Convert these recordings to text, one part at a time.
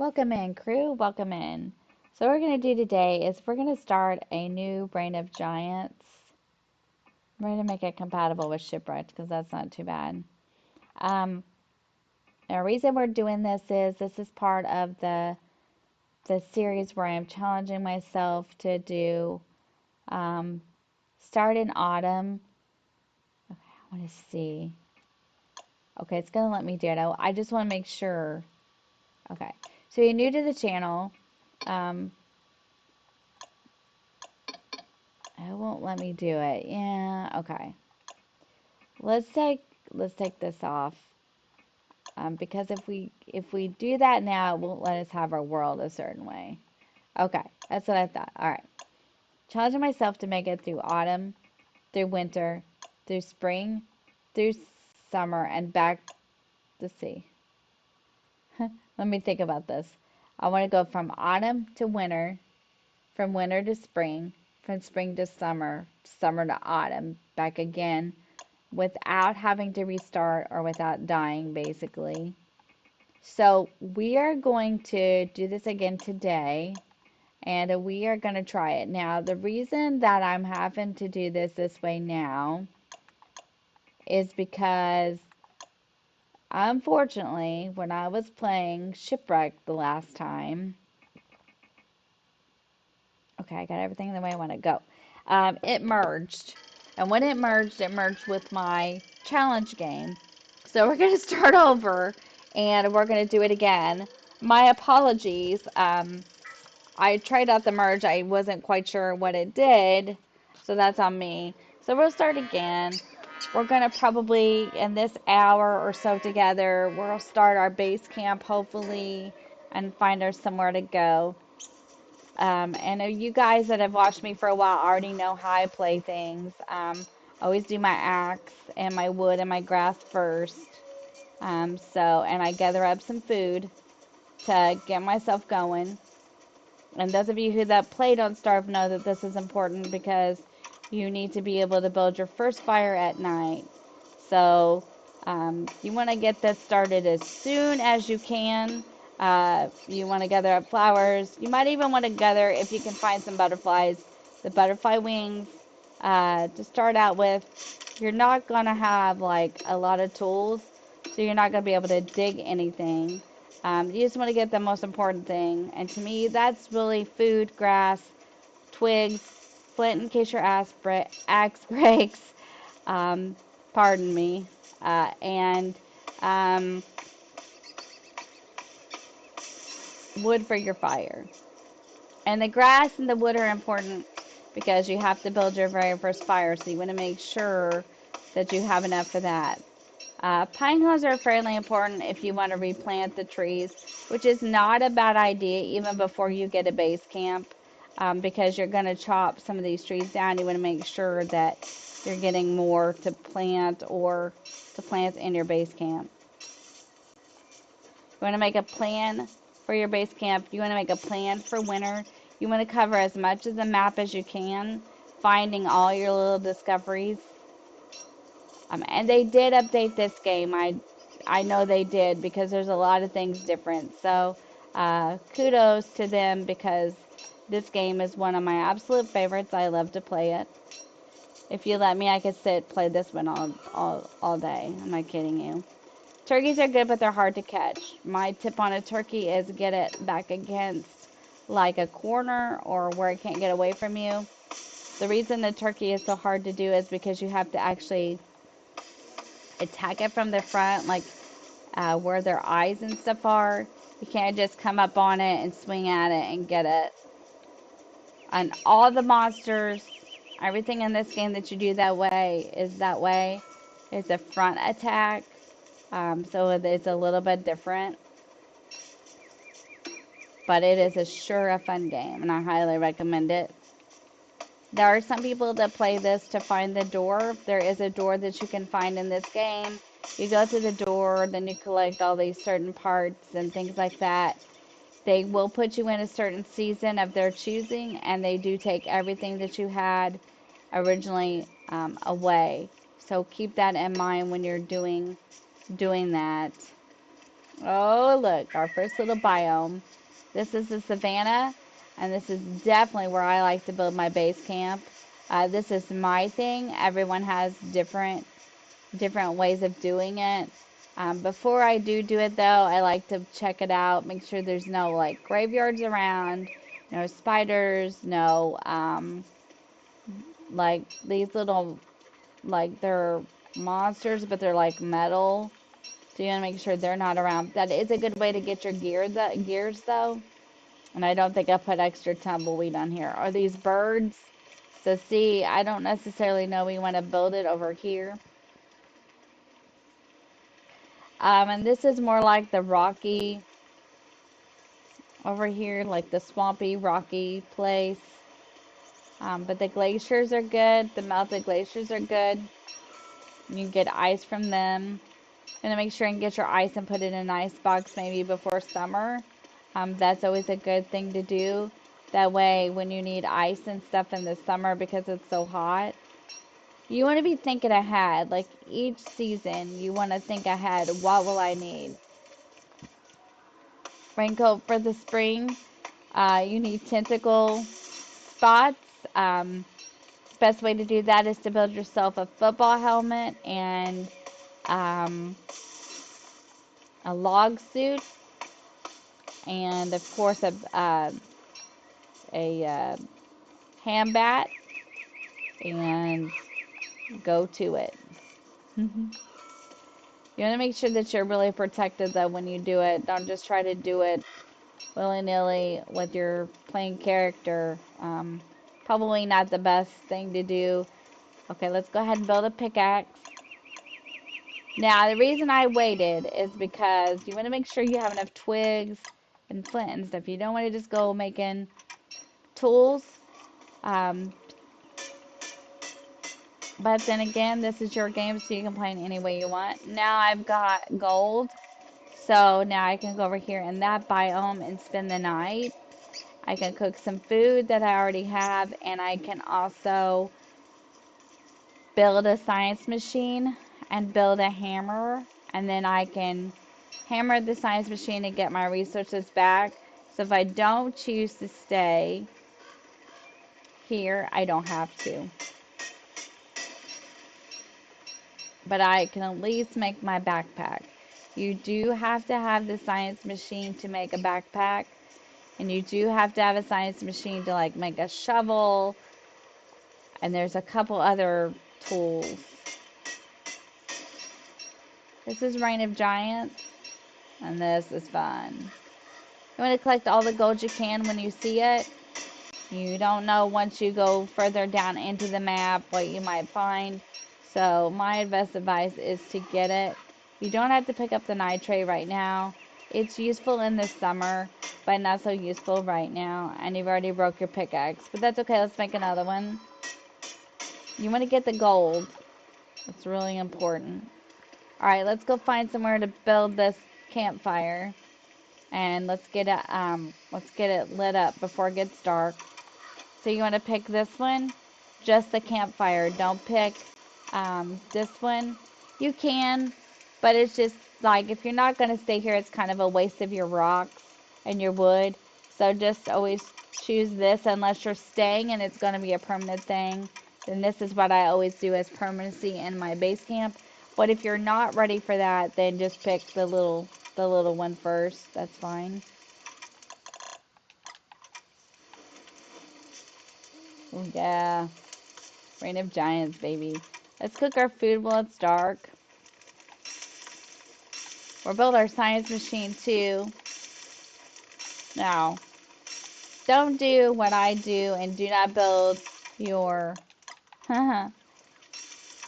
Welcome in, crew. Welcome in. So, what we're going to do today is we're going to start a new Brain of Giants. We're going to make it compatible with Shipwrecked because that's not too bad. Um, the reason we're doing this is part of the series where I'm challenging myself to do um, start in autumn. Okay, I want to see. Okay, it's going to let me do it. I just want to make sure. Okay, so you're new to the channel. Um, It won't let me do it. Yeah, okay. Let's take let's take this off. Because if we do that now, it won't let us have our world a certain way. Okay, that's what I thought. All right. Challenging myself to make it through autumn, through winter, through spring, through summer, and back to sea. Let me think about this. I want to go from autumn to winter, from winter to spring, from spring to summer, summer to autumn, back again, without having to restart or without dying, basically. So we are going to do this again today, and we are going to try it. Now, the reason that I'm having to do this way now is because, unfortunately, when I was playing Shipwreck the last time, okay, I got everything the way I want to go. It merged. And when it merged with my challenge game. So we're going to start over and we're going to do it again. My apologies. I tried out the merge. I wasn't quite sure what it did. So that's on me. So we'll start again. We're going to probably, in this hour or so together, we'll start our base camp, hopefully, and find us somewhere to go. And you guys that have watched me for a while already know how I play things. I always do my axe and my wood and my grass first. And I gather up some food to get myself going. And those of you who that play Don't Starve know that this is important because you need to be able to build your first fire at night. So you want to get this started as soon as you can. You want to gather up flowers. You might even want to gather, if you can find some butterflies, the butterfly wings to start out with. You're not going to have like a lot of tools, so you're not going to be able to dig anything. You just want to get the most important thing. And to me, that's really food, grass, twigs, flint in case your axe breaks. Um, pardon me. And wood for your fire. And the grass and the wood are important because you have to build your very first fire, so you want to make sure that you have enough for that. Pine cones are fairly important if you want to replant the trees, which is not a bad idea even before you get a base camp, because you're going to chop some of these trees down. You want to make sure that you're getting more to plant or to plant in your base camp. You want to make a plan for your base camp. You want to make a plan for winter. You want to cover as much of the map as you can, finding all your little discoveries. And they did update this game. I know they did because there's a lot of things different. So kudos to them because this game is one of my absolute favorites. I love to play it. If you let me, I could play this one all day. I'm not kidding you. Turkeys are good, but they're hard to catch. My tip on a turkey is get it back against like a corner or where it can't get away from you. The reason the turkey is so hard to do is because you have to actually attack it from the front, like where their eyes and stuff are. You can't just come up on it and swing at it and get it. And all the monsters, everything in this game that you do that way is that way. It's a front attack. So it's a little bit different. But it is a fun game, and I highly recommend it. There are some people that play this to find the door. There is a door that you can find in this game. You go to the door, then you collect all these certain parts and things like that. They will put you in a certain season of their choosing, and they do take everything that you had originally away. So keep that in mind when you're doing that. Oh, look, our first little biome. This is the savannah, and this is definitely where I like to build my base camp. This is my thing. Everyone has different ways of doing it. Before I do it though, I like to check it out, make sure there's no like graveyards around, no spiders, no like these little like they're monsters, but they're like metal. So you want to make sure they're not around. That is a good way to get your gears though. And I don't think I put extra tumbleweed on here. Are these birds? So see, I don't necessarily know we want to build it over here. And this is more like the rocky over here, like the swampy, rocky place. But the glaciers are good. The melted glaciers are good. You can get ice from them. Gonna make sure and get your ice and put it in an ice box maybe before summer. That's always a good thing to do. That way, when you need ice and stuff in the summer because it's so hot, you want to be thinking ahead. Like each season, you want to think ahead. What will I need? Raincoat for the spring. You need tentacle spots. Best way to do that is to build yourself a football helmet and um, a log suit, and of course a hand bat, and go to it. You want to make sure that you're really protected though when you do it. Don't just try to do it willy-nilly with your playing character. Probably not the best thing to do. Okay, let's go ahead and build a pickaxe. Now, the reason I waited is because you want to make sure you have enough twigs and flint and stuff. You don't want to just go making tools. Um, but then again, this is your game, so you can play in any way you want. Now I've got gold, so now I can go over here in that biome and spend the night. I can cook some food that I already have, and I can also build a science machine and build a hammer, and then I can hammer the science machine and get my resources back. So if I don't choose to stay here, I don't have to. But I can at least make my backpack. You do have to have the science machine to make a backpack, and you do have to have a science machine to like make a shovel, and there's a couple other tools. This is Reign of Giants, and this is fun. You want to collect all the gold you can when you see it. You don't know once you go further down into the map what you might find. So my best advice is to get it. You don't have to pick up the nitrate right now. It's useful in the summer, but not so useful right now. And you've already broke your pickaxe. But that's okay, let's make another one. You want to get the gold. It's really important. Alright, let's go find somewhere to build this campfire. And let's get it lit up before it gets dark. So you want to pick this one, just the campfire. Don't pick this one. You can, but it's just like if you're not going to stay here, it's kind of a waste of your rocks and your wood. So just always choose this unless you're staying and it's going to be a permanent thing. Then this is what I always do as permanency in my base camp. But if you're not ready for that, then just pick the little one first. That's fine. Oh yeah. Reign of Giants, baby. Let's cook our food while it's dark. We'll build our science machine too. Now, don't do what I do and do not build your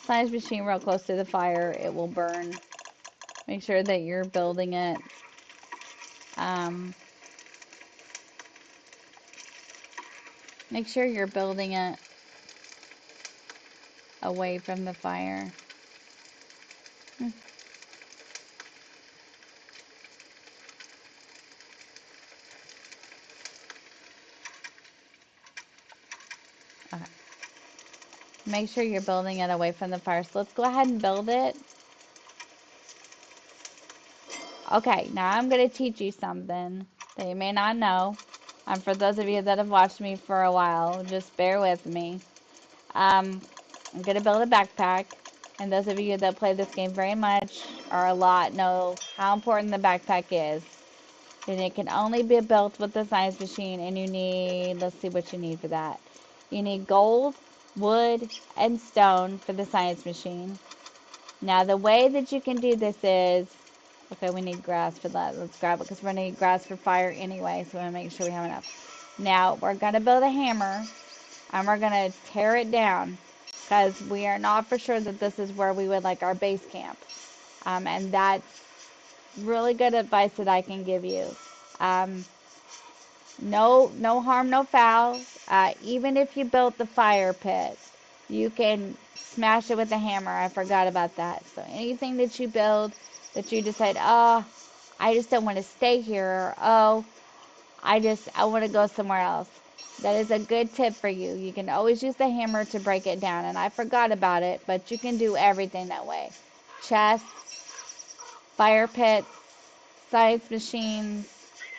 science machine real close to the fire. It will burn. Make sure that you're building it. Um, Make sure you're building it away from the fire. Okay. Make sure you're building it away from the fire. So let's go ahead and build it. Okay, now I'm going to teach you something that you may not know. For those of you that have watched me for a while, just bear with me. Um, I'm going to build a backpack. And those of you that play this game very much or a lot know how important the backpack is. And it can only be built with the science machine, and you need, let's see what you need for that. You need gold, wood, and stone for the science machine. Now, the way that you can do this is, okay, we need grass for that. Let's grab it because we're going to need grass for fire anyway, so we want to make sure we have enough. Now, we're going to build a hammer, and we're going to tear it down because we are not for sure that this is where we would like our base camp. And that's really good advice that I can give you. Um, no harm, no foul. Even if you built the fire pit, you can smash it with a hammer. I forgot about that. So anything that you build that you decide, oh, I just don't want to stay here, or oh, I want to go somewhere else. That is a good tip for you. You can always use the hammer to break it down. And I forgot about it, but you can do everything that way. Chests, fire pits, science machines,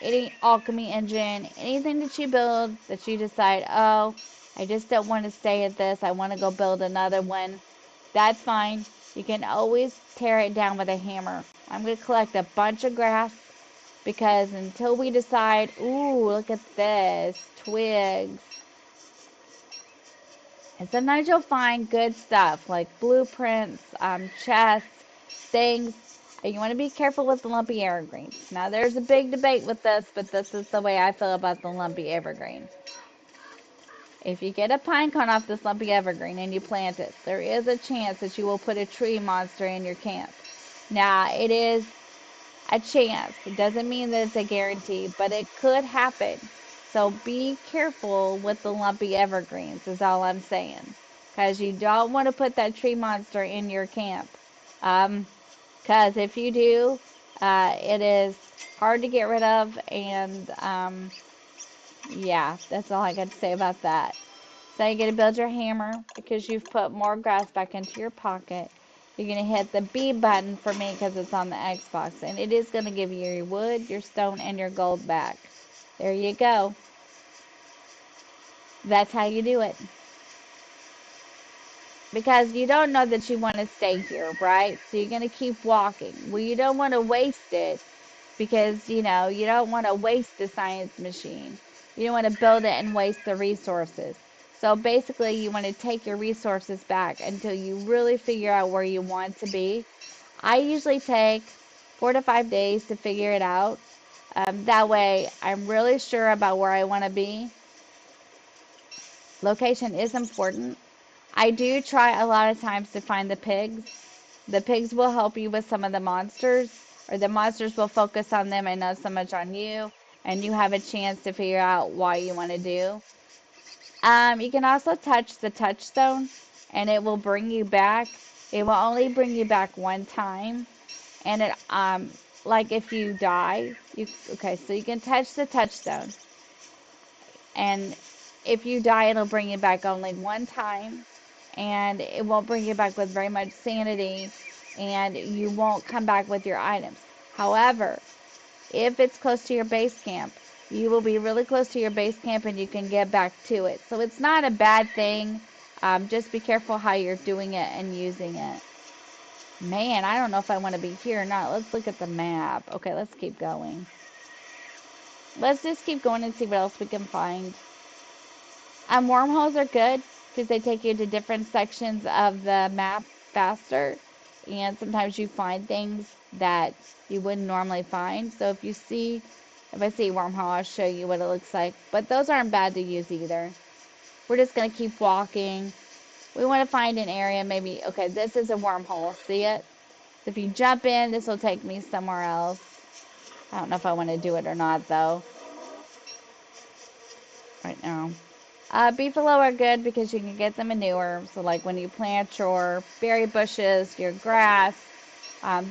any alchemy engine, anything that you build that you decide, oh, I just don't want to stay at this, I want to go build another one, that's fine. You can always tear it down with a hammer. I'm going to collect a bunch of grass because until we decide, ooh, look at this, twigs. And sometimes you'll find good stuff like blueprints, chests, things. And you want to be careful with the lumpy evergreens. Now, there's a big debate with this, but this is the way I feel about the lumpy evergreen. If you get a pine cone off this lumpy evergreen and you plant it, there is a chance that you will put a tree monster in your camp. Now, it is a chance. It doesn't mean that it's a guarantee, but it could happen. So be careful with the lumpy evergreens, is all I'm saying. Because you don't want to put that tree monster in your camp. Because if you do, it is hard to get rid of. And yeah, that's all I got to say about that. So you're going to build your hammer because you've put more grass back into your pocket. You're going to hit the B button for me because it's on the Xbox. And it is going to give you your wood, your stone, and your gold back. There you go. That's how you do it. Because you don't know that you want to stay here, right? So you're going to keep walking. Well, you don't want to waste it because, you know, you don't want to waste the science machine. You don't want to build it and waste the resources. So basically, you want to take your resources back until you really figure out where you want to be. I usually take 4 to 5 days to figure it out. That way, I'm really sure about where I want to be. Location is important. I do try a lot of times to find the pigs. The pigs will help you with some of the monsters, or the monsters will focus on them and not so much on you, and you have a chance to figure out what you want to do. You can also touch the touchstone, and it will bring you back. It will only bring you back one time, and it like if you die, okay, so you can touch the touchstone, and if you die, it'll bring you back only one time, and it won't bring you back with very much sanity, and you won't come back with your items. However, if it's close to your base camp, you will be really close to your base camp and you can get back to it. So it's not a bad thing. Just be careful how you're doing it and using it. Man, I don't know if I want to be here or not. Let's look at the map. Okay, let's keep going. Let's just keep going and see what else we can find. Wormholes are good because they take you to different sections of the map faster, and sometimes you find things that you wouldn't normally find. So if I see a wormhole, I'll show you what it looks like. But those aren't bad to use either. We're just going to keep walking. We want to find an area, maybe, okay, this is a wormhole. See it? So if you jump in, this will take me somewhere else. I don't know if I want to do it or not, though, right now. Beefalo are good because you can get the manure. So like when you plant your berry bushes, your grass,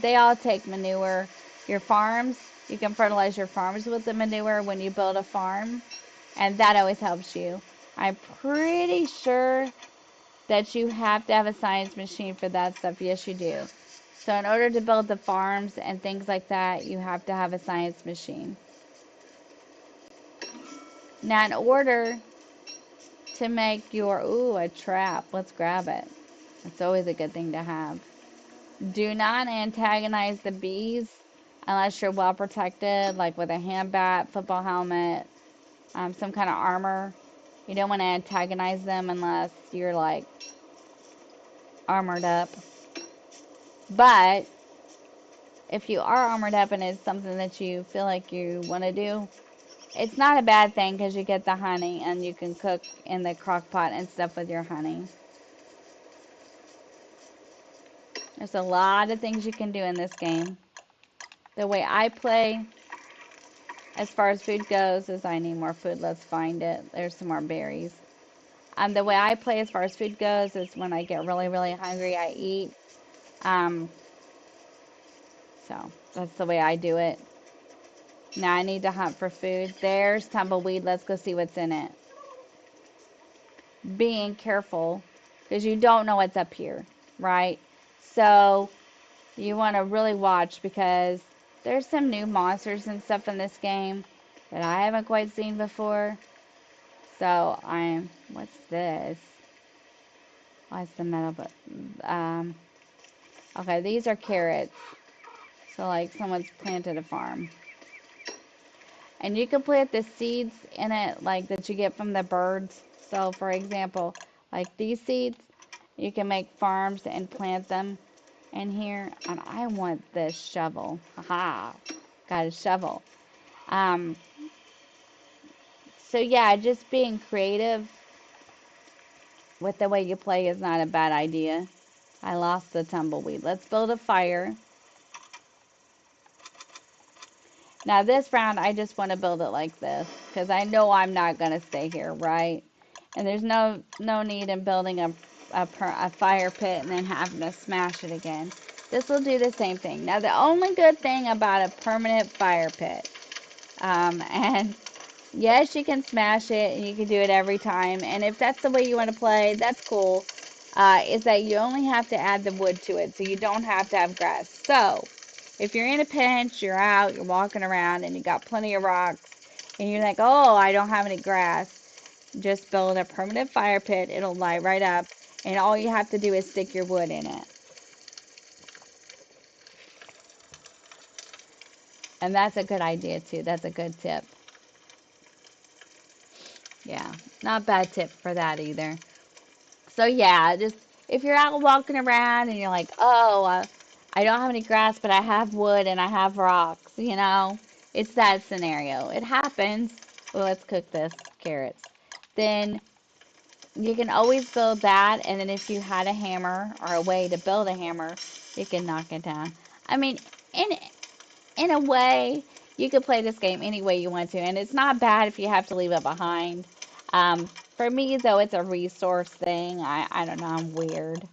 they all take manure. Your farms, you can fertilize your farms with the manure when you build a farm. And that always helps you. I'm pretty sure that you have to have a science machine for that stuff. Yes, you do. So in order to build the farms and things like that, you have to have a science machine. Now, in order to make your, ooh, a trap, let's grab it. It's always a good thing to have. Do not antagonize the bees unless you're well protected, like with a hand bat, football helmet, some kind of armor. You don't want to antagonize them unless you're like armored up. But if you are armored up and it's something that you feel like you want to do, it's not a bad thing because you get the honey and you can cook in the crock pot and stuff with your honey. There's a lot of things you can do in this game. The way I play, as far as food goes, is I need more food. Let's find it. There's some more berries. The way I play as far as food goes is when I get really, really hungry, I eat. Um, so that's the way I do it. Now I need to hunt for food. There's tumbleweed. Let's go see what's in it. Being careful because you don't know what's up here, right? So you want to really watch because there's some new monsters and stuff in this game that I haven't quite seen before. So what's this? Why is the metal, okay, these are carrots. So like someone's planted a farm. And you can plant the seeds in it like that you get from the birds. So for example, like these seeds, you can make farms and plant them in here. And I want this shovel. Haha, got a shovel. Um, so yeah, just being creative with the way you play is not a bad idea. I lost the tumbleweed. Let's build a fire. Now this round, I just want to build it like this because I know I'm not going to stay here, right? And there's no need in building a fire pit and then having to smash it again. This will do the same thing. Now the only good thing about a permanent fire pit, and yes, you can smash it and you can do it every time. And if that's the way you want to play, that's cool. Is that you only have to add the wood to it, so you don't have to have grass. So if you're in a pinch, you're out, you're walking around, and you got plenty of rocks, and you're like, oh, I don't have any grass, just build a permanent fire pit. It'll light right up, and all you have to do is stick your wood in it. And that's a good idea, too. That's a good tip. Yeah, not bad tip for that either. So, yeah, just if you're out walking around and you're like, oh, I don't have any grass, but I have wood and I have rocks, it's that scenario. It happens. Well, let's cook this carrots. Then you can always build that, and then if you had a hammer or a way to build a hammer, you can knock it down. I mean, in in a way, you could play this game any way you want to, and it's not bad if you have to leave it behind. For me, though, it's a resource thing. I don't know, I'm weird.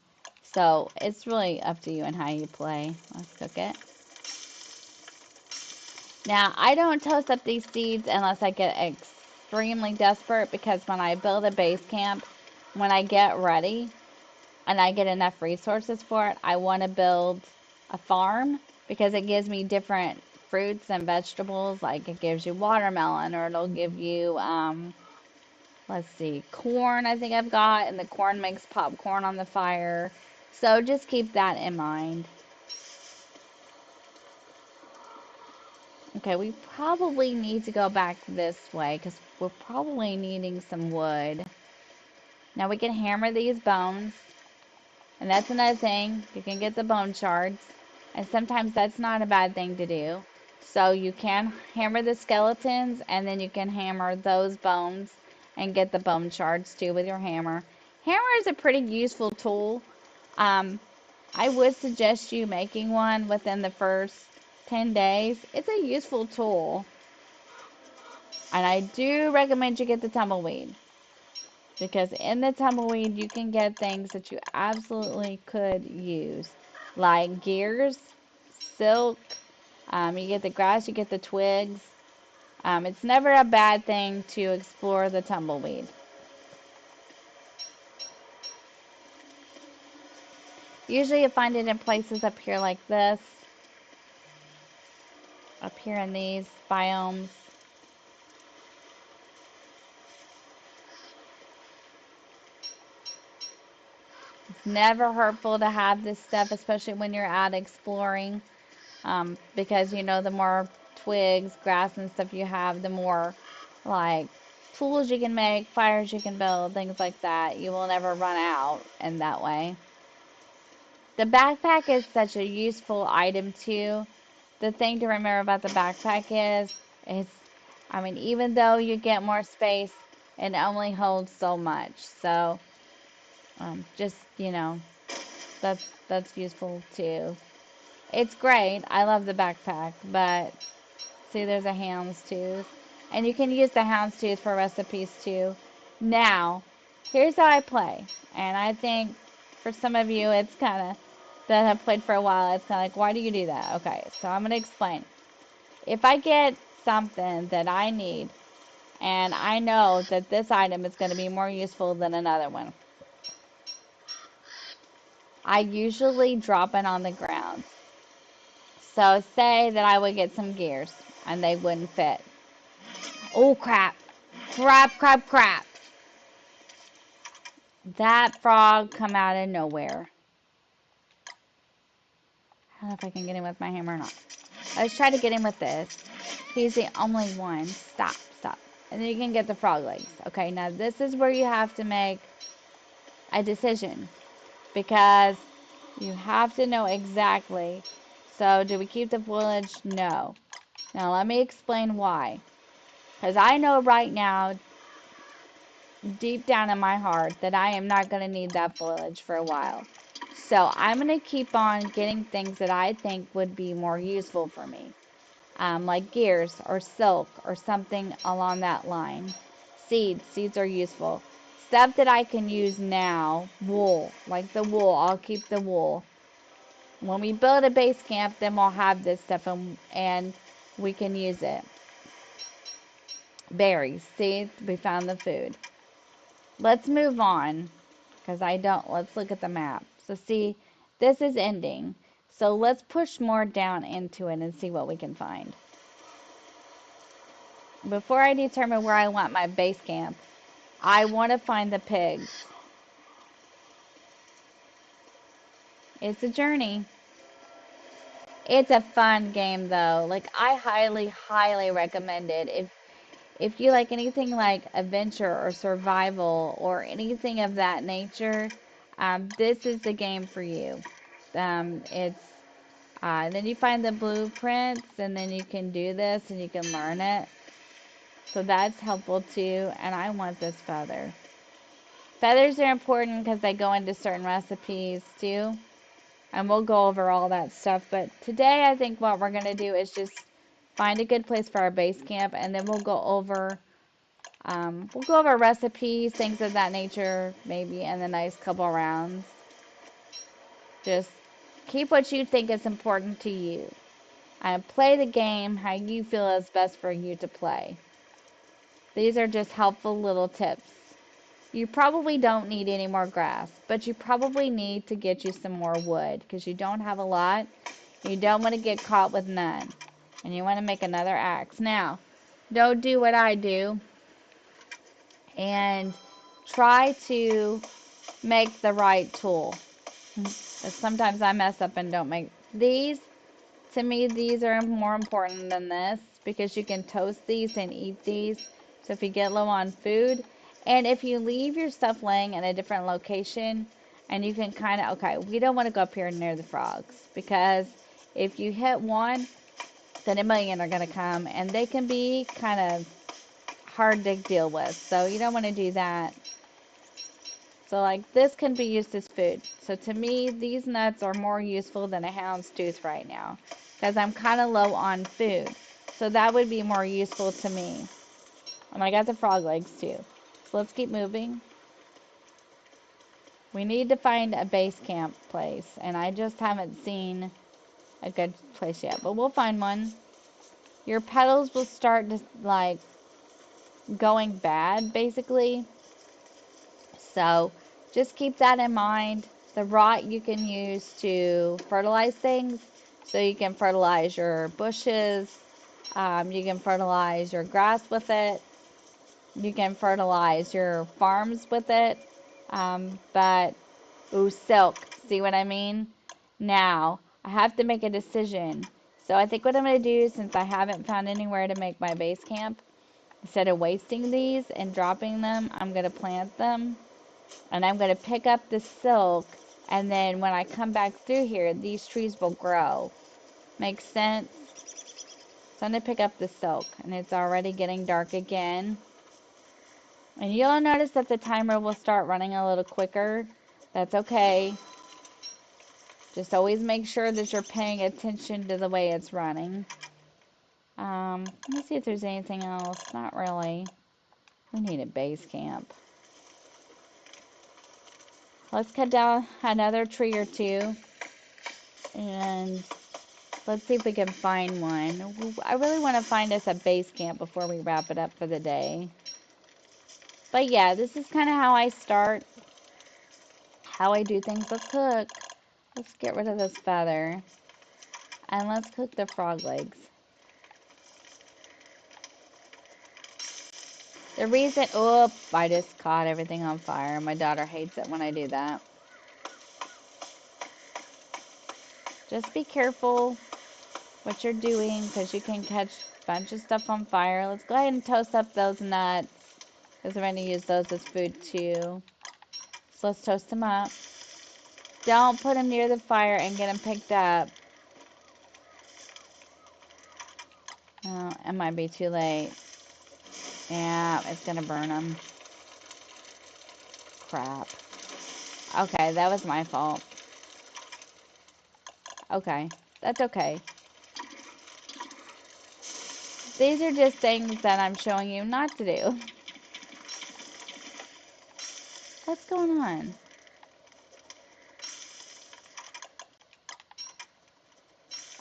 So it's really up to you and how you play. Let's cook it. Now, I don't toast up these seeds unless I get extremely desperate because when I build a base camp, when I get ready and I get enough resources for it, I want to build a farm because it gives me different fruits and vegetables. Like it gives you watermelon or it'll give you, let's see, corn I think I've got, and the corn makes popcorn on the fire. So just keep that in mind. Okay, we probably need to go back this way because we're probably needing some wood. Now we can hammer these bones. And that's another thing. You can get the bone shards. And sometimes that's not a bad thing to do. So you can hammer the skeletons and then you can hammer those bones and get the bone shards too with your hammer. Hammer is a pretty useful tool. I would suggest you making one within the first 10 days. It's a useful tool. And I do recommend you get the tumbleweed. Because in the tumbleweed, you can get things that you absolutely could use. Like gears, silk, you get the grass, you get the twigs. It's never a bad thing to explore the tumbleweed. Usually you find it in places up here like this, up here in these biomes. It's never hurtful to have this stuff, especially when you're out exploring, because you know the more twigs, grass, and stuff you have, the more like tools you can make, fires you can build, things like that. You will never run out in that way. The backpack is such a useful item too. The thing to remember about the backpack is, I mean, even though you get more space, it only holds so much. So, just, you know, that's useful too. It's great. I love the backpack, but see, there's a houndstooth, and you can use the houndstooth for recipes too. Now, here's how I play, and I think for some of you, it's kind of that have played for a while. It's kind of like, why do you do that? Okay, so I'm gonna explain. If I get something that I need, and I know that this item is going to be more useful than another one, I usually drop it on the ground. So say that I would get some gears and they wouldn't fit. Oh crap. Crap, crap, crap. That frog come out of nowhere. I don't know if I can get him with my hammer or not. Let's try to get him with this. He's the only one. Stop, stop. And then you can get the frog legs. Okay, now this is where you have to make a decision. Because you have to know exactly. So do we keep the foliage? No. Now let me explain why. Because I know right now, deep down in my heart, that I am not going to need that foliage for a while. So I'm going to keep on getting things that I think would be more useful for me. Like gears or silk or something along that line. Seeds are useful. Stuff that I can use now, wool, like the wool, I'll keep the wool. When we build a base camp, then we'll have this stuff and we can use it. Berries, see, we found the food. Let's move on, because let's look at the map. So see, this is ending. So let's push more down into it and see what we can find. Before I determine where I want my base camp, I want to find the pigs. It's a journey. It's a fun game though. Like I highly, highly recommend it. If you like anything like adventure or survival or anything of that nature, this is the game for you. It's then you find the blueprints and then you can do this and you can learn it. So that's helpful too. And I want this feather. Feathers are important because they go into certain recipes too. And we'll go over all that stuff. But today I think what we're going to do is just find a good place for our base camp and then we'll go over recipes, things of that nature, maybe in the next couple rounds. Just keep what you think is important to you. And play the game how you feel is best for you to play. These are just helpful little tips. You probably don't need any more grass, but you probably need to get you some more wood because you don't have a lot. You don't want to get caught with none. And you want to make another axe. Now, don't do what I do and try to make the right tool. Sometimes I mess up and don't make these. To me, these are more important than this because you can toast these and eat these. So if you get low on food, and if you leave your stuff laying in a different location, and you can kind of, okay, we don't want to go up here near the frogs because if you hit one, then a million are going to come, and they can be kind of hard to deal with. So you don't want to do that. So like this can be used as food. So to me, these nuts are more useful than a houndstooth right now because I'm kind of low on food. So that would be more useful to me. And I got the frog legs too. So let's keep moving. We need to find a base camp place. And I just haven't seen a good place yet. But we'll find one. Your petals will start to like going bad basically. So just keep that in mind. The rot you can use to fertilize things. So you can fertilize your bushes. You can fertilize your grass with it. You can fertilize your farms with it. But, ooh, silk. See what I mean? Now, I have to make a decision. So I think what I'm going to do, since I haven't found anywhere to make my base camp, instead of wasting these and dropping them, I'm going to plant them. And I'm going to pick up the silk. And then when I come back through here, these trees will grow. Makes sense? So I'm going to pick up the silk. And it's already getting dark again. And you'll notice that the timer will start running a little quicker. That's okay. Just always make sure that you're paying attention to the way it's running. Let me see if there's anything else. Not really. We need a base camp. Let's cut down another tree or two. And let's see if we can find one. I really want to find us a base camp before we wrap it up for the day. But yeah, this is kind of how I start. How I do things. Let's cook. Let's get rid of this feather. And let's cook the frog legs. The reason, oh, I just caught everything on fire. My daughter hates it when I do that. Just be careful what you're doing because you can catch a bunch of stuff on fire. Let's go ahead and toast up those nuts because we're going to use those as food too. So let's toast them up. Don't put them near the fire and get them picked up. Oh, it might be too late. Yeah, it's going to burn them. Crap. Okay, that was my fault. Okay, that's okay. These are just things that I'm showing you not to do. What's going on?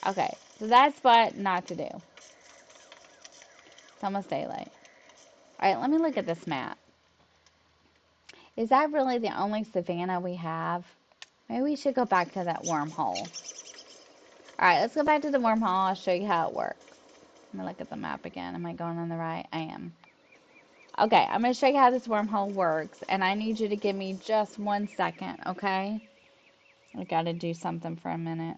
Okay, so that's what not to do. It's almost daylight. Alright, let me look at this map. Is that really the only savanna we have? Maybe we should go back to that wormhole. Alright, let's go back to the wormhole. I'll show you how it works. Let me look at the map again. Am I going on the right? I am. Okay, I'm going to show you how this wormhole works. And I need you to give me just 1 second, okay? I got to do something for a minute.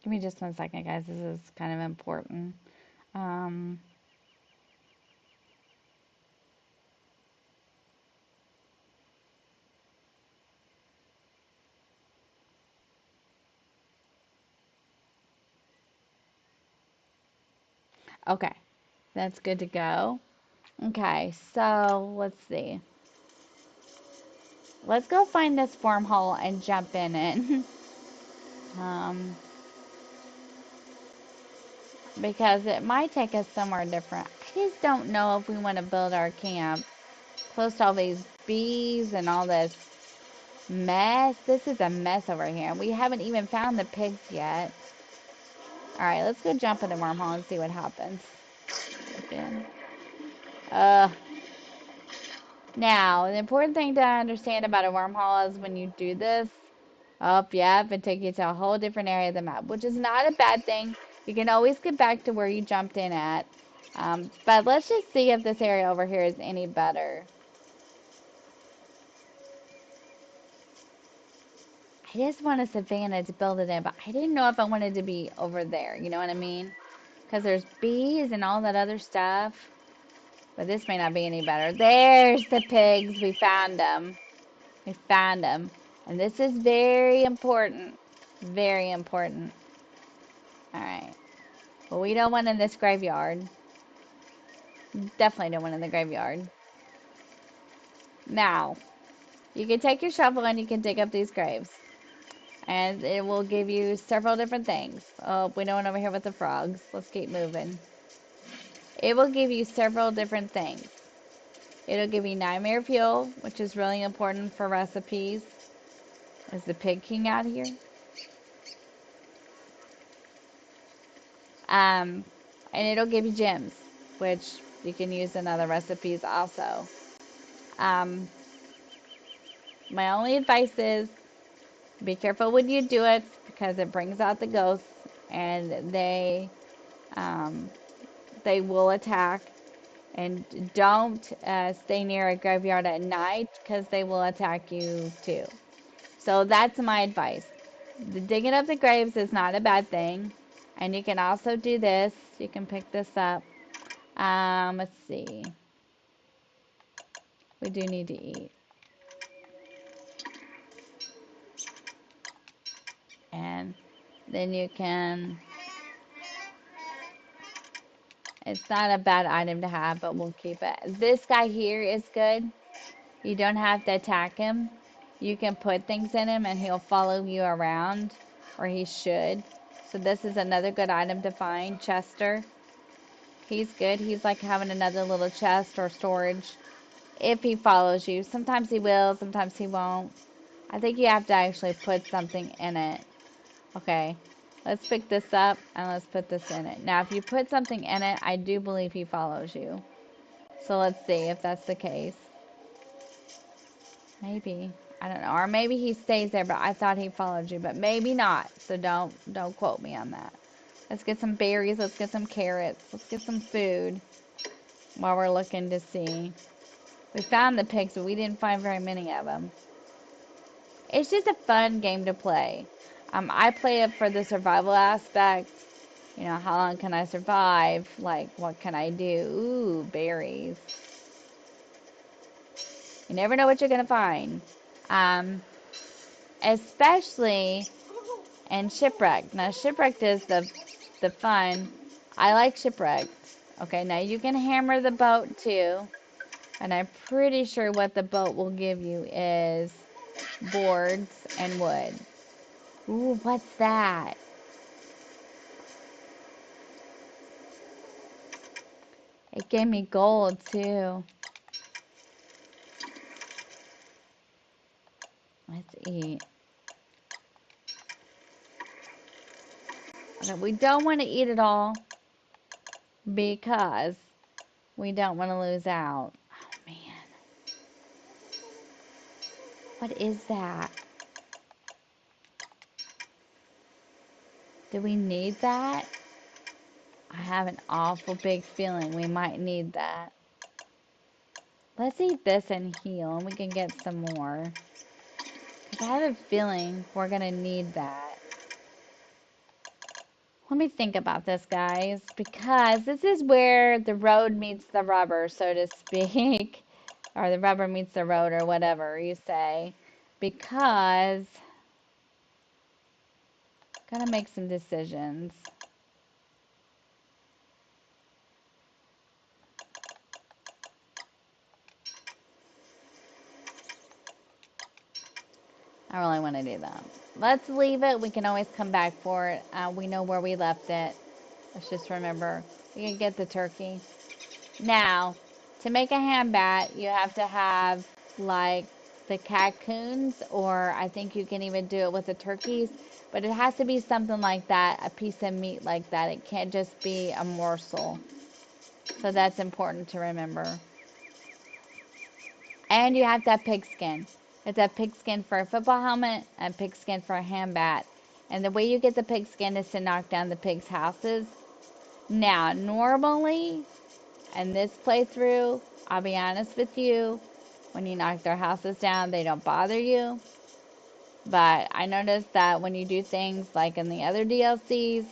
Give me just 1 second, guys. This is kind of important. Um, okay, that's good to go. Okay, so let's see. Let's go find this wormhole and jump in it. um, because it might take us somewhere different. I just don't know if we want to build our camp close to all these bees and all this mess. This is a mess over here. We haven't even found the pigs yet. Alright, let's go jump in the wormhole and see what happens. Again. Now, the important thing to understand about a wormhole is when you do this, yep, it takes you to a whole different area of the map, which is not a bad thing. You can always get back to where you jumped in at. But let's just see if this area over here is any better. I just want a savanna to build it in, but I didn't know if I wanted to be over there. You know what I mean? Because there's bees and all that other stuff. But this may not be any better. There's the pigs. We found them. We found them. And this is very important. Very important. Alright. Well, we don't want in this graveyard. Definitely don't want in the graveyard. Now, you can take your shovel and you can dig up these graves. And it will give you several different things. Oh, we don't want over here with the frogs. Let's keep moving. It will give you several different things. It'll give you nightmare fuel, which is really important for recipes. Is the Pig King out here? And it'll give you gems, which you can use in other recipes also. Um, my only advice is be careful when you do it because it brings out the ghosts and um, they will attack. And don't stay near a graveyard at night because they will attack you too. So that's my advice. The digging up the graves is not a bad thing. And you can also do this. You can pick this up. Let's see. We do need to eat. And then you can, it's not a bad item to have, but we'll keep it. This guy here is good. You don't have to attack him. You can put things in him and he'll follow you around, or he should. So this is another good item to find. Chester. He's good. He's like having another little chest or storage if he follows you. Sometimes he will, sometimes he won't. I think you have to actually put something in it. Okay, let's pick this up and let's put this in it. Now, if you put something in it, I do believe he follows you. So let's see if that's the case. Maybe. I don't know. Or maybe he stays there, but I thought he followed you. But maybe not. So don't quote me on that. Let's get some berries. Let's get some carrots. Let's get some food while we're looking to see. We found the pigs, but we didn't find very many of them. It's just a fun game to play. I play it for the survival aspect. You know, how long can I survive? Like, what can I do? Ooh, berries. You never know what you're going to find. Especially in Shipwrecked. Now, Shipwrecked is the fun. I like Shipwrecked. Okay, now you can hammer the boat too. And I'm pretty sure what the boat will give you is boards and wood. Ooh, what's that? It gave me gold too. Let's eat. Okay, we don't want to eat it all because we don't want to lose out. Oh man. What is that? Do we need that? I have an awful big feeling we might need that. Let's eat this and heal, and we can get some more. Because I have a feeling we're going to need that. Let me think about this, guys, because this is where the road meets the rubber, so to speak. Or the rubber meets the road, or whatever you say. Because I'm going to make some decisions. I really want to do that. Let's leave it. We can always come back for it. We know where we left it. Let's just remember. We can get the turkey. Now, to make a ham bat, you have to have like the cocoons, or I think you can even do it with the turkeys. But it has to be something like that, a piece of meat like that. It can't just be a morsel. So that's important to remember. And you have to have pig skin. You have to have pig skin for a football helmet and pig skin for a ham bat. And the way you get the pig skin is to knock down the pigs' houses. Now, normally, in this playthrough, I'll be honest with you, when you knock their houses down, they don't bother you. But I noticed that when you do things like in the other DLCs,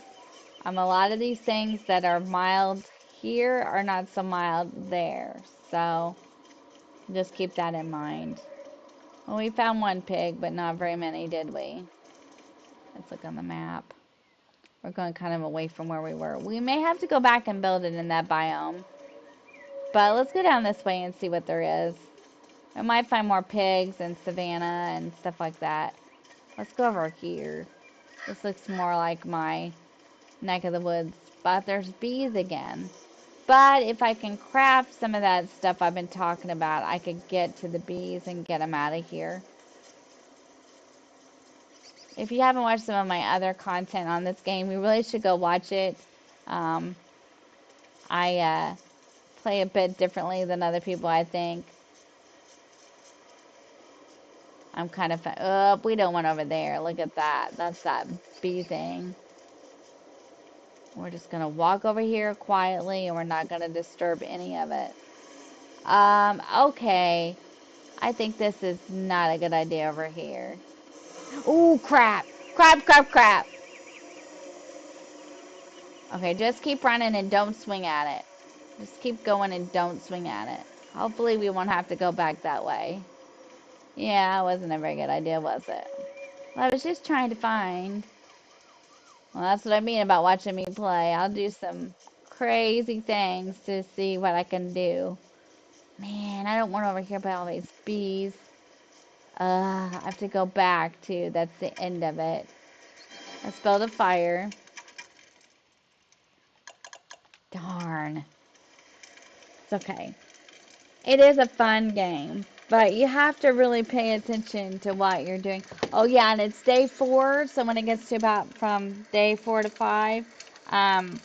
a lot of these things that are mild here are not so mild there. So just keep that in mind. Well, we found one pig, but not very many, did we? Let's look on the map. We're going kind of away from where we were. We may have to go back and build it in that biome. But let's go down this way and see what there is. We might find more pigs and savanna and stuff like that. Let's go over here. This looks more like my neck of the woods. But there's bees again. But if I can craft some of that stuff I've been talking about, I could get to the bees and get them out of here. If you haven't watched some of my other content on this game, you really should go watch it. Um, I play a bit differently than other people, I think. I'm kind of, oh, we don't want over there. Look at that. That's that bee thing. We're just going to walk over here quietly and we're not going to disturb any of it. Okay. I think this is not a good idea over here. Ooh, crap. Crap, crap, crap. Okay, just keep running and don't swing at it. Just keep going and don't swing at it. Hopefully we won't have to go back that way. Yeah, it wasn't a very good idea, was it? I was just trying to find. Well, that's what I mean about watching me play. I'll do some crazy things to see what I can do. Man, I don't want over here by all these bees. I have to go back to. That's the end of it. I spilled a fire. Darn. It's okay. It is a fun game, but you have to really pay attention to what you're doing. Oh yeah, and it's day 4, so when it gets to about from day 4 to 5, um,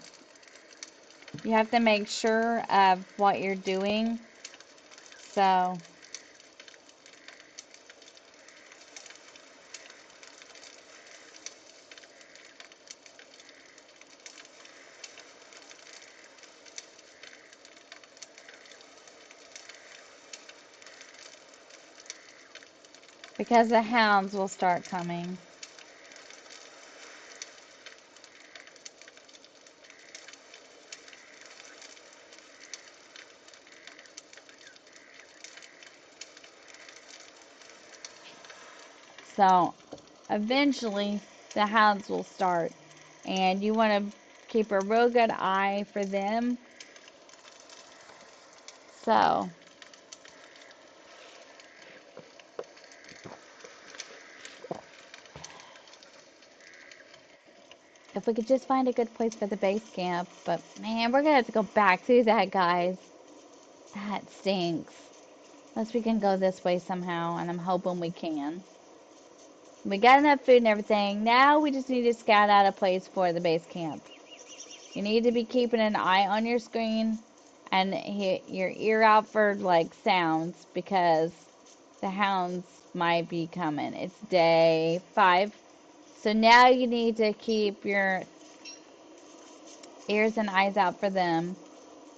you have to make sure of what you're doing. So, because the hounds will start coming. So, eventually, the hounds will start. And you want to keep a real good eye for them. So, if we could just find a good place for the base camp. But, man, we're going to have to go back to that, guys. That stinks. Unless we can go this way somehow, and I'm hoping we can. We got enough food and everything. Now we just need to scout out a place for the base camp. You need to be keeping an eye on your screen and your ear out for, like, sounds, because the hounds might be coming. It's day 5. So now you need to keep your ears and eyes out for them,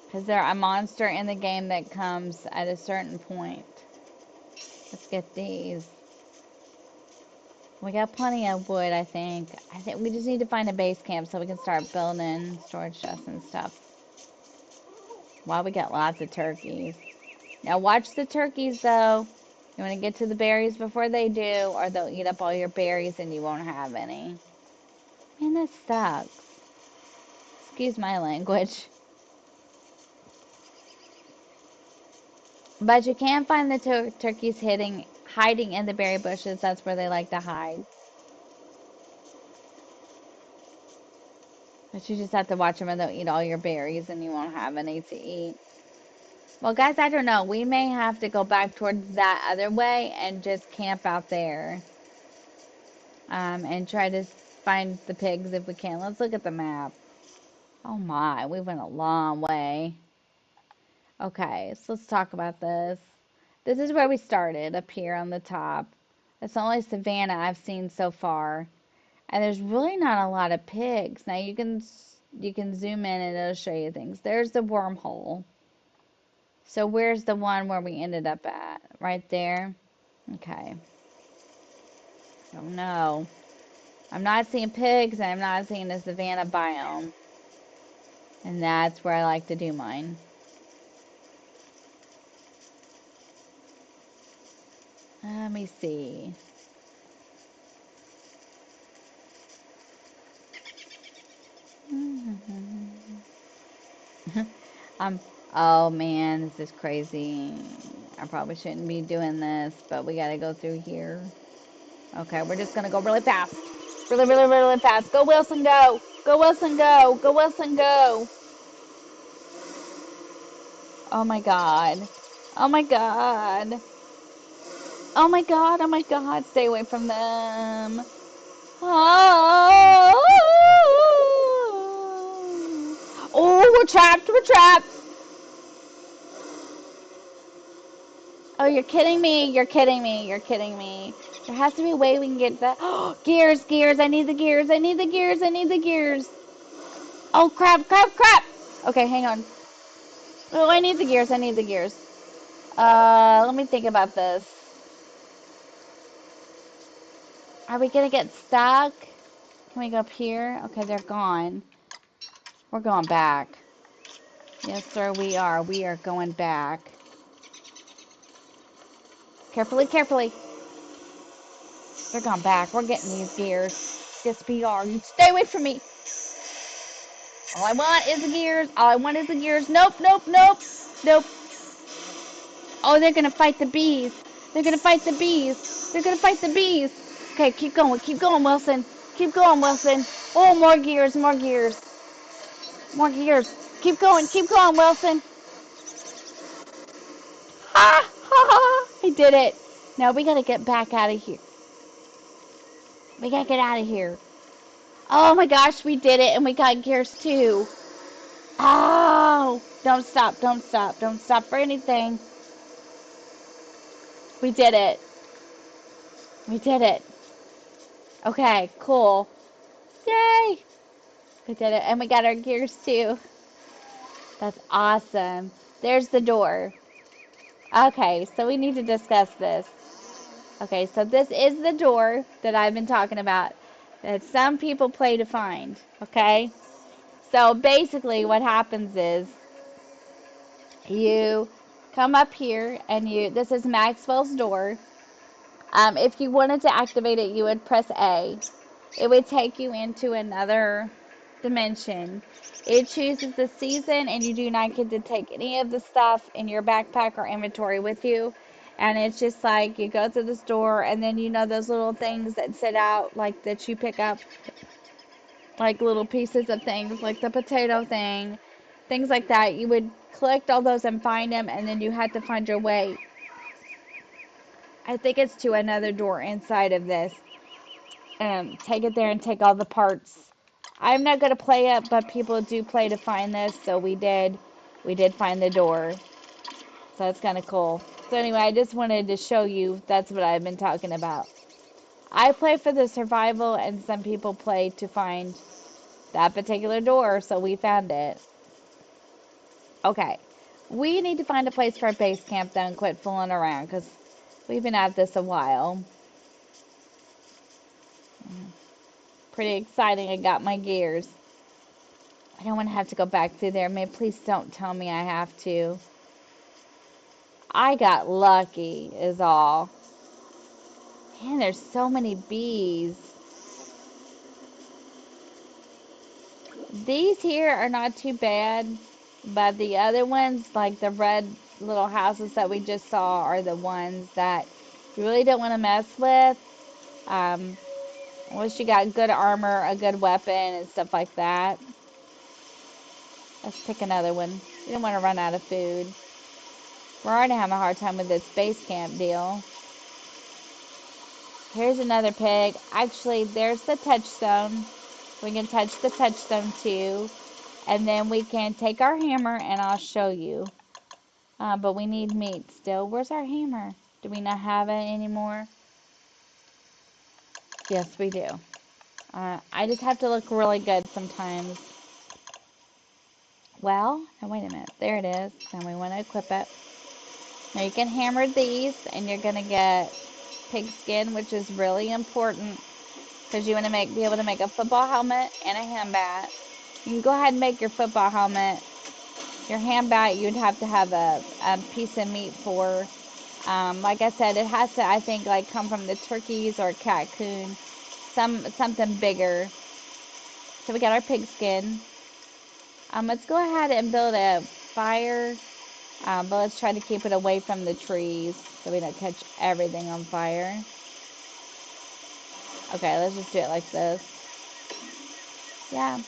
because they're a monster in the game that comes at a certain point. Let's get these. We got plenty of wood, I think. I think we just need to find a base camp so we can start building storage chests and stuff. Wow, we got lots of turkeys. Now watch the turkeys, though. You want to get to the berries before they do, or they'll eat up all your berries and you won't have any. Man, that sucks. Excuse my language. But you can find the turkeys hiding in the berry bushes. That's where they like to hide. But you just have to watch them or they'll eat all your berries and you won't have any to eat. Well, guys, I don't know. We may have to go back towards that other way and just camp out there. And try to find the pigs if we can. Let's look at the map. Oh my, we went a long way. Okay, so let's talk about this. This is where we started, up here on the top. It's the only savanna I've seen so far. And there's really not a lot of pigs. Now you can zoom in and it'll show you things. There's the wormhole. So where's the one where we ended up at? Right there? Okay. Oh no. I'm not seeing pigs and I'm not seeing a savanna biome. And that's where I like to do mine. Let me see. um, oh man, this is crazy. I probably shouldn't be doing this, but we gotta go through here. Okay, we're just gonna go really fast. Really, really, really fast. Go, Wilson, go! Go, Wilson, go! Go, Wilson, go! Oh my god. Oh my god. Oh my god, oh my god. Stay away from them. Oh, oh, we're trapped, we're trapped. Oh, you're kidding me, you're kidding me, you're kidding me. There has to be a way we can get that. Oh, gears, gears, I need the gears, I need the gears, I need the gears. Oh, crap, crap, crap. Okay, hang on. Oh, I need the gears, I need the gears. Let me think about this. Are we gonna get stuck? Can we go up here? Okay, they're gone. We're going back. Yes, sir, we are. We are going back. Carefully, carefully. They're gone back. We're getting these gears. Yes, we are. You stay away from me. All I want is the gears. All I want is the gears. Nope, nope, nope. Nope. Oh, they're gonna fight the bees. They're gonna fight the bees. They're gonna fight the bees. Okay, keep going, Wilson. Keep going, Wilson. Oh, more gears, more gears. More gears. Keep going, Wilson. Ha, ha, ha. I did it. Now we gotta get back out of here. We gotta get out of here. Oh my gosh, we did it, and we got gears too. Oh, don't stop, don't stop, don't stop for anything. We did it. We did it. Okay, cool. Yay! We did it, and we got our gears too. That's awesome. There's the door. Okay, so we need to discuss this. Okay, so this is the door that I've been talking about that some people play to find. Okay? So basically what happens is you come up here and this is Maxwell's door. If you wanted to activate it, you would press A. It would take you into another dimension. It chooses the season, and you do not get to take any of the stuff in your backpack or inventory with you. And it's just like you go through this door, and then those little things that sit out, like that you pick up, like little pieces of things, like the potato thing, things like that. You would collect all those and find them, and then you had to find your way. I think it's to another door inside of this. Take it there and take all the parts. I'm not gonna play it, but people do play to find this, so we did. We did find the door, so it's kind of cool. So anyway, I just wanted to show you that's what I've been talking about. I play for the survival, and some people play to find that particular door, so we found it. Okay, we need to find a place for our base camp though and quit fooling around because we've been at this a while. Pretty exciting. I got my gears. I don't want to have to go back through there. Man, please don't tell me I have to. I got lucky is all. Man, there's so many bees. These here are not too bad, but the other ones, like the red little houses that we just saw, are the ones that you really don't want to mess with. Unless you got good armor, a good weapon, and stuff like that. Let's pick another one. You don't want to run out of food. We're already having a hard time with this base camp deal. Here's another pig. Actually, there's the touchstone. We can touch the touchstone too. And then we can take our hammer and I'll show you. But we need meat still. Where's our hammer? Do we not have it anymore? Yes, we do. I just have to look really good sometimes. Well, now wait a minute. There it is. And we want to equip it. Now you can hammer these and you're going to get pig skin, which is really important because you want to be able to make a football helmet and a hand bat. You can go ahead and make your football helmet. Your hand bat, you'd have to have a piece of meat for. Like I said, it has to, I think, like come from the turkeys or cocoon, something bigger. So we got our pig skin. Let's go ahead and build a fire. But let's try to keep it away from the trees so we don't catch everything on fire. Okay, let's just do it like this. Yeah.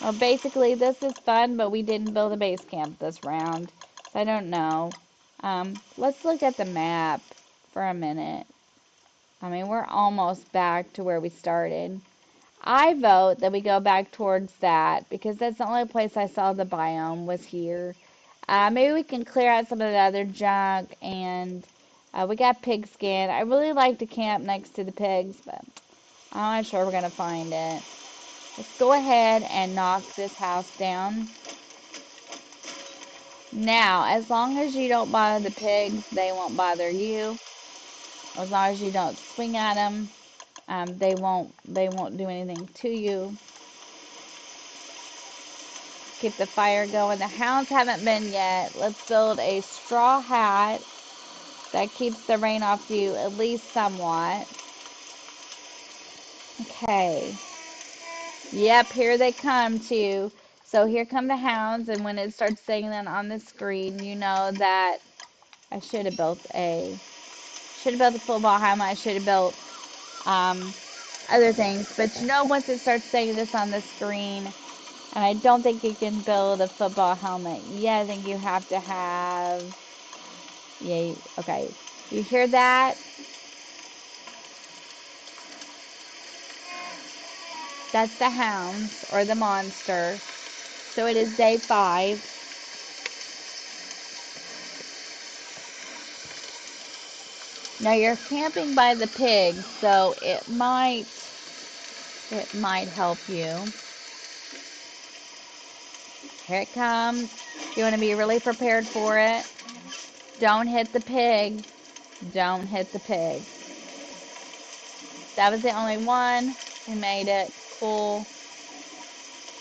Well, basically, this is fun, but we didn't build a base camp this round. I don't know. Let's look at the map for a minute. I mean, we're almost back to where we started. I vote that we go back towards that because that's the only place I saw the biome was here. Maybe we can clear out some of the other junk and we got pig skin. I really like to camp next to the pigs, but I'm not sure we're going to find it. Let's go ahead and knock this house down. Now, as long as you don't bother the pigs, they won't bother you. As long as you don't swing at them, they won't do anything to you. Keep the fire going. The hounds haven't been yet. Let's build a straw hat that keeps the rain off you at least somewhat. Okay. Yep, here they come too. So here come the hounds, and when it starts saying that on the screen, you know that I should have built a football helmet. I should have built um, other things. But you know, once it starts saying this on the screen, and I don't think you can build a football helmet. Yeah, I think you have to have. Yeah, okay. You hear that? That's the hounds or the monster. So it is day 5. Now you're camping by the pigs, so it might help you. Here it comes. You want to be really prepared for it. Don't hit the pig. Don't hit the pig. That was the only one. We made it. Cool.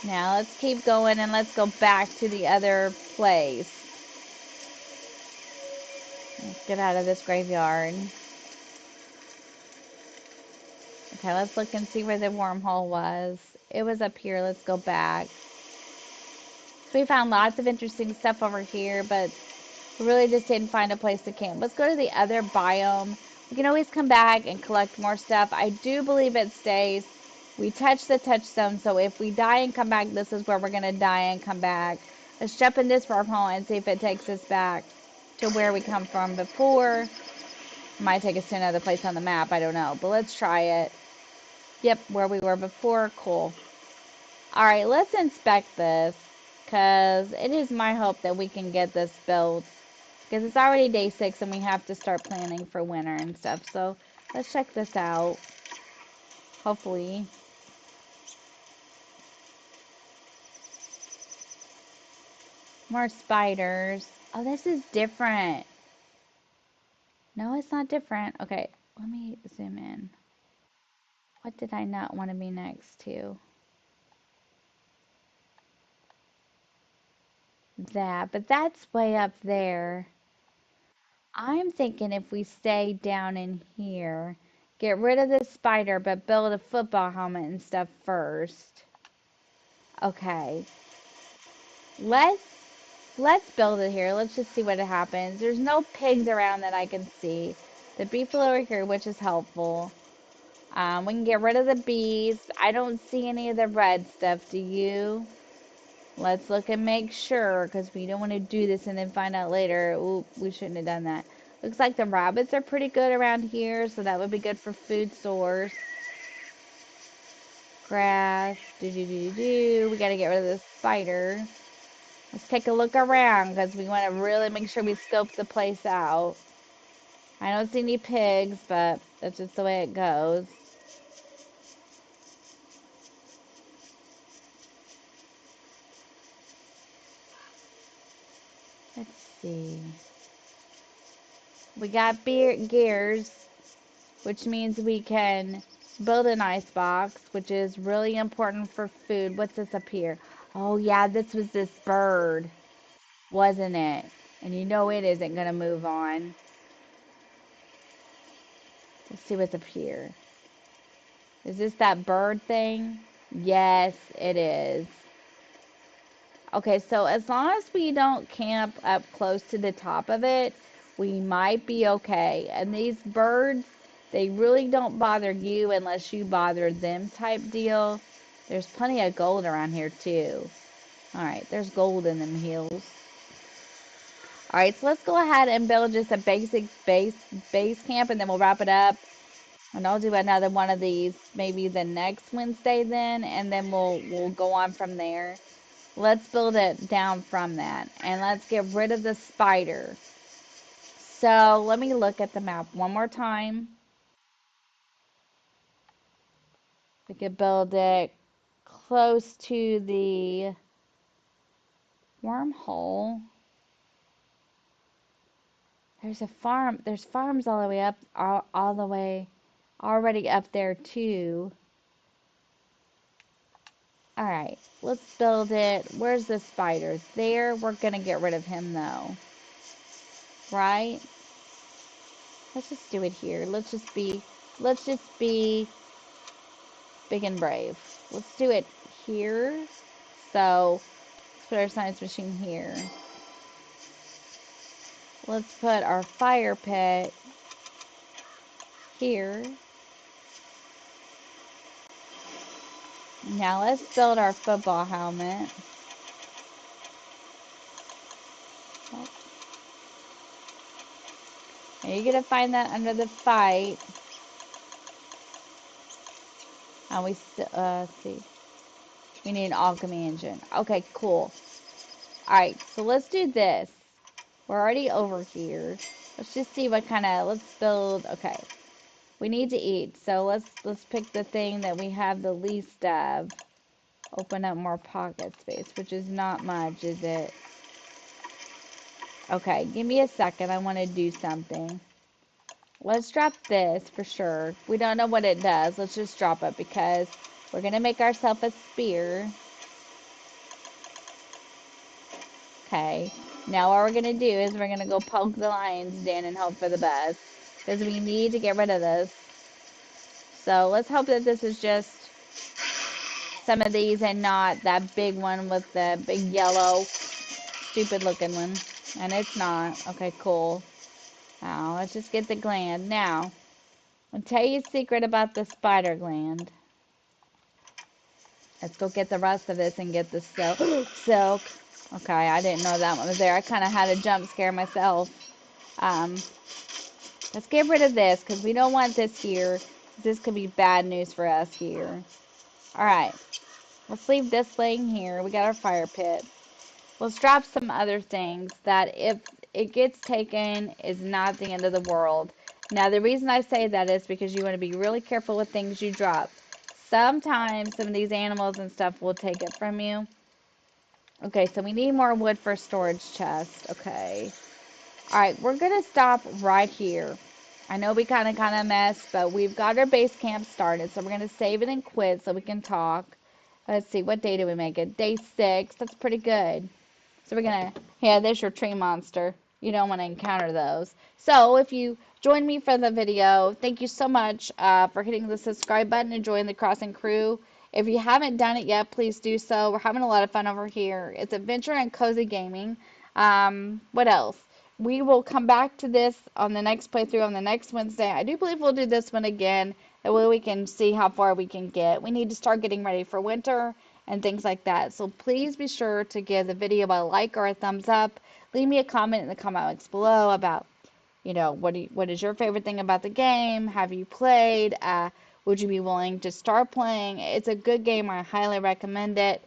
Now let's keep going and let's go back to the other place. Let's get out of this graveyard. Okay, let's look and see where the wormhole was. It was up here. Let's go back. So we found lots of interesting stuff over here, but we really just didn't find a place to camp. Let's go to the other biome. We can always come back and collect more stuff. I do believe it stays. We touch the touchstone, so if we die and come back, this is where we're going to die and come back. Let's jump in this wormhole and see if it takes us back to where we come from before. It might take us to another place on the map. I don't know, but let's try it. Yep, where we were before. Cool. All right, let's inspect this because it is my hope that we can get this built because it's already day 6 and we have to start planning for winter and stuff. So let's check this out. Hopefully. More spiders. Oh, this is different. No, it's not different. Okay, let me zoom in. What did I not want to be next to? That, but that's way up there. I'm thinking if we stay down in here, get rid of the spider, but build a football helmet and stuff first. Okay. Let's let's build it here. Let's just see what happens. There's no pigs around that I can see. The beef are over here, which is helpful. We can get rid of the bees. I don't see any of the red stuff. Do you? Let's look and make sure, because we don't want to do this and then find out later, oop, we shouldn't have done that. Looks like the rabbits are pretty good around here, so that would be good for food source. Grass, do. We gotta get rid of the spider. Let's take a look around, because we want to really make sure we scope the place out. I don't see any pigs, but that's just the way it goes. Let's see. We got gears, which means we can build an ice box, which is really important for food. What's this up here? Oh, yeah, this was this bird, wasn't it? And you know it isn't going to move on. Let's see what's up here. Is this that bird thing? Yes, it is. Okay, so as long as we don't camp up close to the top of it, we might be okay. And these birds, they really don't bother you unless you bother them type deal. There's plenty of gold around here too. All right, there's gold in them hills. All right, so let's go ahead and build just a basic base camp, and then we'll wrap it up. And I'll do another one of these maybe the next Wednesday then, and then we'll go on from there. Let's build it down from that, and let's get rid of the spider. So let me look at the map one more time. We could build it close to the wormhole. There's a farm. There's farms all the way up, all the way, already up there too. All right, let's build it. Where's the spider? There. We're gonna get rid of him though, right? Let's just do it here. Let's just be big and brave. Let's do it here. So let's put our science machine here. Let's put our fire pit here. Now let's build our football helmet. Now you're gonna find that under the fight. And we still see. We need an alchemy engine. Okay, cool. Alright, so let's do this. We're already over here. Let's just see what kind of, let's build, okay. We need to eat, so let's pick the thing that we have the least of. Open up more pocket space, which is not much, is it? Okay, give me a second. I want to do something. Let's drop this for sure. We don't know what it does. Let's just drop it because we're going to make ourselves a spear. Okay. Now what we're going to do is we're going to go poke the lion's den and hope for the best. Because we need to get rid of this. So let's hope that this is just some of these and not that big one with the big yellow, stupid looking one. And it's not. Okay, cool. Now, let's just get the gland. Now, I'll tell you a secret about the spider gland. Let's go get the rest of this and get the silk. Okay, I didn't know that one was there. I kind of had a jump scare myself. Let's get rid of this because we don't want this here. This could be bad news for us here. Alright, let's leave this laying here. We got our fire pit. Let's drop some other things that if it gets taken is not the end of the world. Now, the reason I say that is because you want to be really careful with things you drop. Sometimes some of these animals and stuff will take it from you. Okay, so we need more wood for storage chest. Okay. Alright, we're going to stop right here. I know we kind of messed, but we've got our base camp started. So we're going to save it and quit so we can talk. Let's see, what day do we make it? Day 6. That's pretty good. So we're going to, yeah, there's your tree monster. You don't want to encounter those. So if you join me for the video, thank you so much for hitting the subscribe button and joining the Crossing crew. If you haven't done it yet, please do so. We're having a lot of fun over here. It's adventure and cozy gaming. What else? We will come back to this on the next playthrough on the next Wednesday. I do believe we'll do this one again. That way we can see how far we can get. We need to start getting ready for winter and things like that. So please be sure to give the video a like or a thumbs up. Leave me a comment in the comments below about, you know, what is your favorite thing about the game? Have you played? Would you be willing to start playing? It's a good game. I highly recommend it.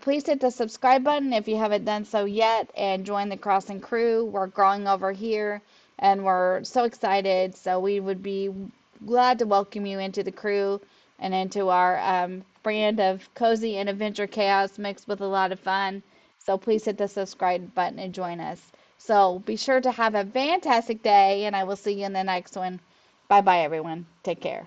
Please hit the subscribe button if you haven't done so yet and join the Crossing crew. We're growing over here and we're so excited. So we would be glad to welcome you into the crew and into our brand of cozy and adventure chaos mixed with a lot of fun. So please hit the subscribe button and join us. So be sure to have a fantastic day and I will see you in the next one. Bye bye everyone. Take care.